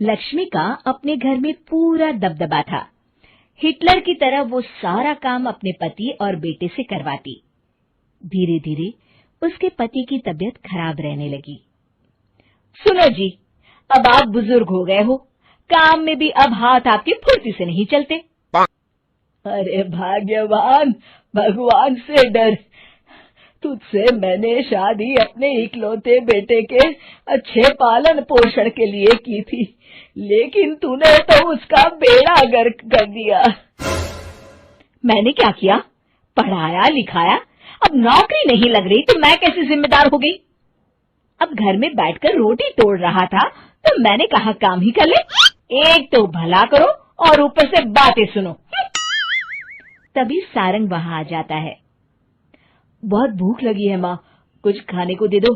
लक्ष्मी का अपने घर में पूरा दबदबा था। हिटलर की तरह वो सारा काम अपने पति और बेटे से करवाती। धीरे धीरे उसके पति की तबीयत खराब रहने लगी। सुनो जी, अब आप बुजुर्ग हो गए हो, काम में भी अब हाथ आपके फुर्ती से नहीं चलते। अरे भाग्यवान, भगवान से डर। तुझसे मैंने शादी अपने इकलौते बेटे के अच्छे पालन पोषण के लिए की थी, लेकिन तूने तो उसका बेड़ा गर्क कर दिया। मैंने क्या किया? पढ़ाया लिखाया, अब नौकरी नहीं लग रही तो मैं कैसे जिम्मेदार हो गई? अब घर में बैठकर रोटी तोड़ रहा था तो मैंने कहा काम ही कर ले। एक तो भला करो और ऊपर से बातें सुनो। तभी सारंग वहां आ जाता है। बहुत भूख लगी है माँ, कुछ खाने को दे दो।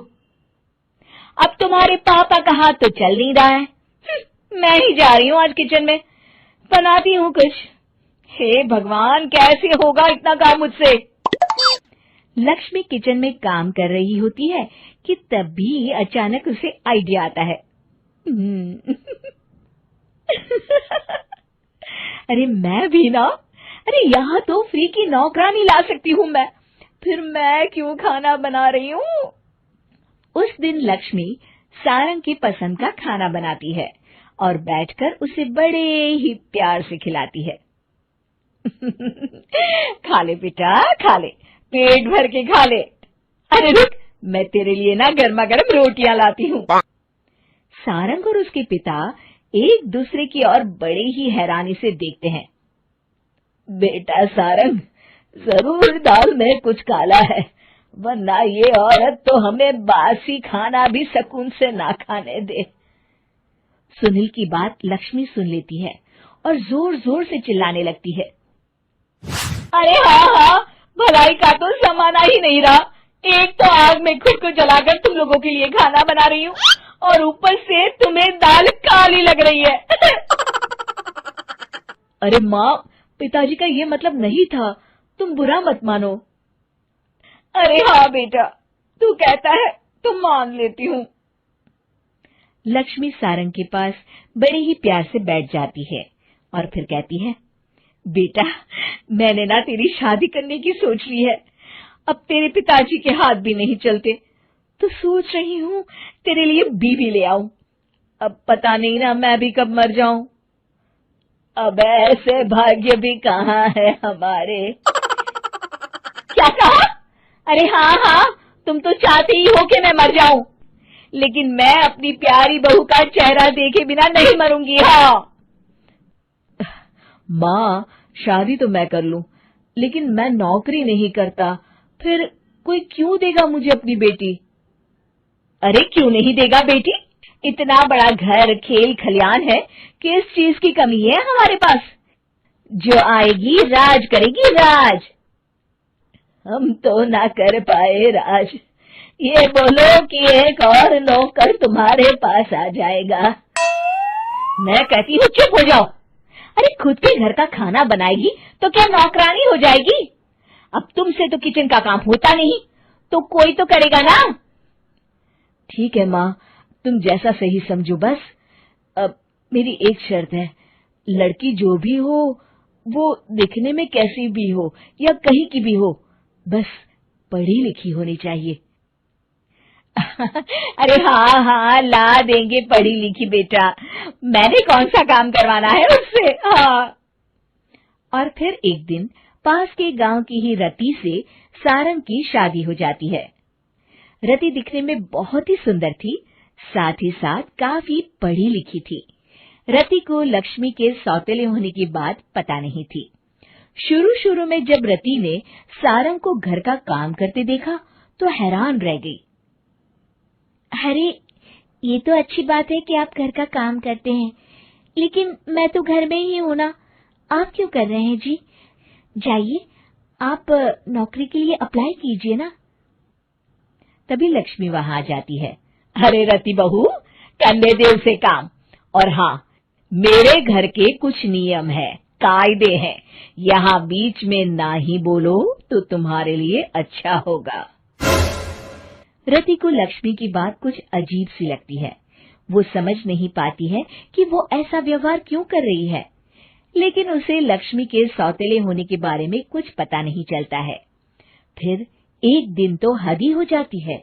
अब तुम्हारे पापा का हाथ तो चल नहीं रहा है। मैं ही जा रही हूँ आज किचन में, बनाती हूँ कुछ। हे भगवान, कैसे होगा इतना काम मुझसे? लक्ष्मी किचन में काम कर रही होती है कि तभी अचानक उसे आइडिया आता है। अरे मैं भी ना, अरे यहाँ तो फ्री की नौकरानी ला सकती हूँ मैं, फिर मैं क्यों खाना बना रही हूँ? उस दिन लक्ष्मी सारंग की पसंद का खाना बनाती है और बैठकर उसे बड़े ही प्यार से खिलाती है। खा ले बेटा, खा ले, पेट भर के खा ले। अरे रुक, मैं तेरे लिए ना गर्मा गर्म रोटियां लाती हूँ। सारंग और उसके पिता एक दूसरे की ओर बड़े ही हैरानी से देखते हैं। बेटा सारंग, जरूर दाल में कुछ काला है, वरना ये औरत तो हमें बासी खाना भी सुकून से ना खाने दे। सुनील की बात लक्ष्मी सुन लेती है और जोर जोर से चिल्लाने लगती है। अरे हाँ, भलाई का तो जमाना ही नहीं रहा। एक तो आग में खुद को जलाकर तुम लोगों के लिए खाना बना रही हूँ और ऊपर से तुम्हें दाल काली लग रही है। अरे माँ, पिताजी का ये मतलब नहीं था, तुम बुरा मत मानो। अरे हाँ बेटा, तू कहता है तो मान लेती हूँ। लक्ष्मी सारंग के पास बड़े ही प्यार से बैठ जाती है और फिर कहती है, बेटा मैंने ना तेरी शादी करने की सोच ली है। अब तेरे पिताजी के हाथ भी नहीं चलते तो सोच रही हूँ तेरे लिए बीवी ले आऊं। अब पता नहीं ना मैं भी कब मर जाऊं। अब ऐसे भाग्य भी कहाँ है हमारे। क्या कहा? अरे हाँ, तुम तो चाहते ही हो कि मैं मर जाऊं, लेकिन मैं अपनी प्यारी बहू का चेहरा देखे बिना नहीं मरूंगी। हाँ माँ, शादी तो मैं कर लूं, लेकिन मैं नौकरी नहीं करता, फिर कोई क्यों देगा मुझे अपनी बेटी? अरे क्यों नहीं देगा बेटी? इतना बड़ा घर, खेल खलियान है, किस चीज की कमी है हमारे पास? जो आएगी राज करेगी, राज। हम तो ना कर पाए राज, ये बोलो कि एक और नौकर तुम्हारे पास आ जाएगा। मैं कहती हूँ चुप हो जाओ। अरे खुद के घर का खाना बनाएगी तो क्या नौकरानी हो जाएगी? अब तुमसे तो किचन का काम होता नहीं, तो कोई तो करेगा ना। ठीक है माँ, तुम जैसा सही समझो बस। अब मेरी एक शर्त है, लड़की जो भी हो वो दिखने में कैसी भी हो या कहीं की भी हो, बस पढ़ी लिखी होनी चाहिए। अरे हाँ, ला देंगे पढ़ी लिखी बेटा, मैंने कौन सा काम करवाना है उससे। हाँ। और फिर एक दिन पास के गांव की ही रति से सारंग की शादी हो जाती है। रति दिखने में बहुत ही सुंदर थी, साथ ही साथ काफी पढ़ी लिखी थी। रति को लक्ष्मी के सौतेले होने की बात पता नहीं थी। शुरू में जब रति ने सारंग को घर का काम करते देखा तो हैरान रह गई। अरे ये तो अच्छी बात है कि आप घर का काम करते हैं, लेकिन मैं तो घर में ही हूं ना, आप क्यों कर रहे हैं जी? जाइए, आप नौकरी के लिए अप्लाई कीजिए ना। तभी लक्ष्मी वहां आ जाती है। अरे रति बहू, करने दे उसे काम। और हाँ, मेरे घर के कुछ नियम है, कायदे हैं, यहाँ बीच में ना ही बोलो तो तुम्हारे लिए अच्छा होगा। रति को लक्ष्मी की बात कुछ अजीब सी लगती है। वो समझ नहीं पाती है कि वो ऐसा व्यवहार क्यों कर रही है, लेकिन उसे लक्ष्मी के सौतेले होने के बारे में कुछ पता नहीं चलता है। फिर एक दिन तो हद ही हो जाती है।